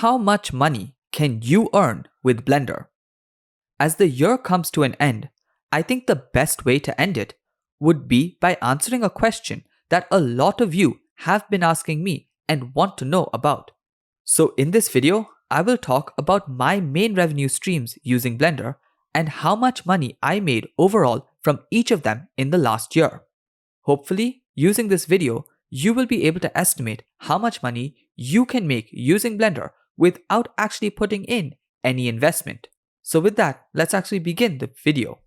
how much money can you earn with Blender? As the year comes to an end, I think the best way to end it would be by answering a question that a lot of you have been asking me and want to know about. So in this video, I will talk about my main revenue streams using Blender and how much money I made overall from each of them in the last year. Hopefully, using this video, you will be able to estimate how much money you can make using Blender without actually putting in any investment. So with that, let's actually begin the video.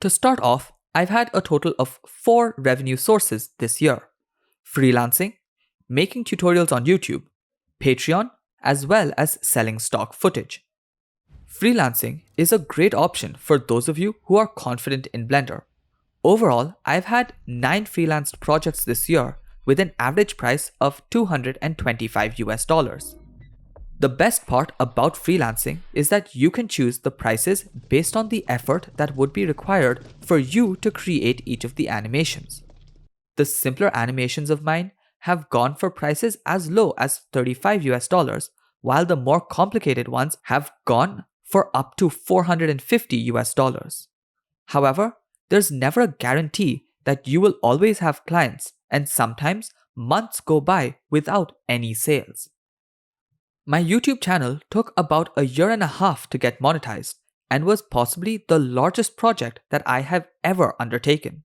To start off, I've had a total of 4 revenue sources this year: freelancing, making tutorials on YouTube, Patreon, as well as selling stock footage. Freelancing is a great option for those of you who are confident in Blender. Overall, I've had 9 freelanced projects this year with an average price of $225. The best part about freelancing is that you can choose the prices based on the effort that would be required for you to create each of the animations. The simpler animations of mine have gone for prices as low as $35, while the more complicated ones have gone for up to $450. However, there's never a guarantee that you will always have clients, and sometimes months go by without any sales. My YouTube channel took about a year and a half to get monetized and was possibly the largest project that I have ever undertaken.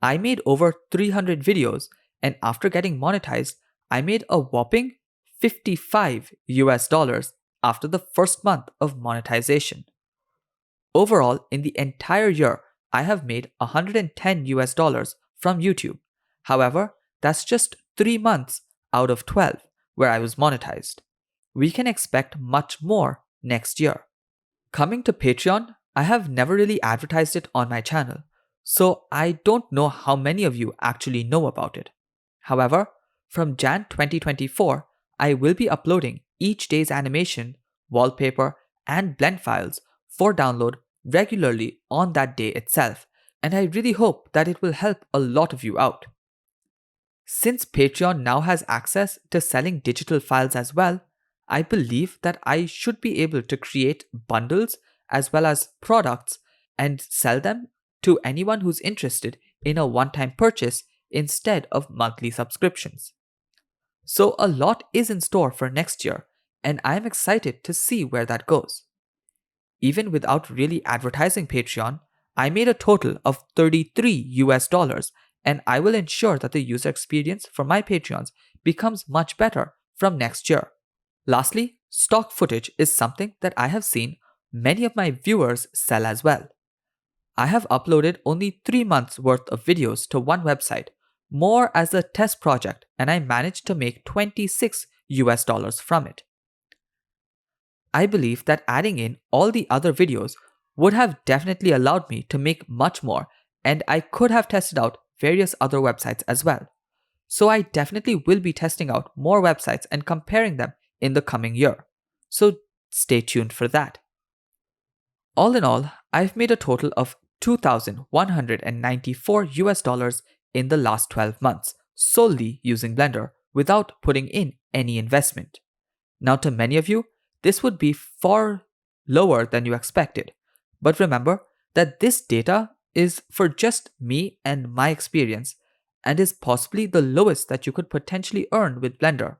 I made over 300 videos, and after getting monetized, I made a whopping $55 after the first month of monetization. Overall, in the entire year, I have made $110 from YouTube. However, that's just 3 months out of 12 where I was monetized. We can expect much more next year. Coming to Patreon, I have never really advertised it on my channel, so I don't know how many of you actually know about it. However, from Jan 2024, I will be uploading each day's animation, wallpaper, and blend files for download regularly on that day itself, and I really hope that it will help a lot of you out. Since Patreon now has access to selling digital files as well, I believe that I should be able to create bundles as well as products and sell them to anyone who's interested in a one-time purchase instead of monthly subscriptions. So a lot is in store for next year, and I'm excited to see where that goes. Even without really advertising Patreon, I made a total of $33, and I will ensure that the user experience for my Patreons becomes much better from next year. Lastly, stock footage is something that I have seen many of my viewers sell as well. I have uploaded only 3 months worth of videos to one website, more as a test project, and I managed to make $26 from it. I believe that adding in all the other videos would have definitely allowed me to make much more, and I could have tested out various other websites as well. So I definitely will be testing out more websites and comparing them in the coming year. So stay tuned for that. All in all, I've made a total of $2,194 in the last 12 months, solely using Blender without putting in any investment. Now, to many of you, this would be far lower than you expected. But remember that this data is for just me and my experience, and is possibly the lowest that you could potentially earn with Blender.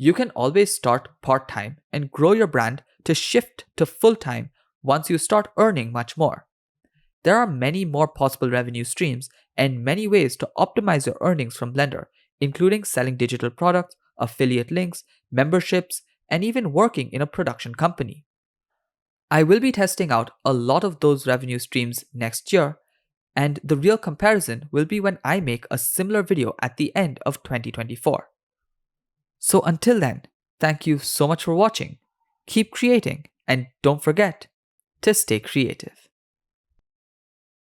You can always start part-time and grow your brand to shift to full-time once you start earning much more. There are many more possible revenue streams and many ways to optimize your earnings from Blender, including selling digital products, affiliate links, memberships, and even working in a production company. I will be testing out a lot of those revenue streams next year, and the real comparison will be when I make a similar video at the end of 2024. So until then, thank you so much for watching. Keep creating, and don't forget to stay creative.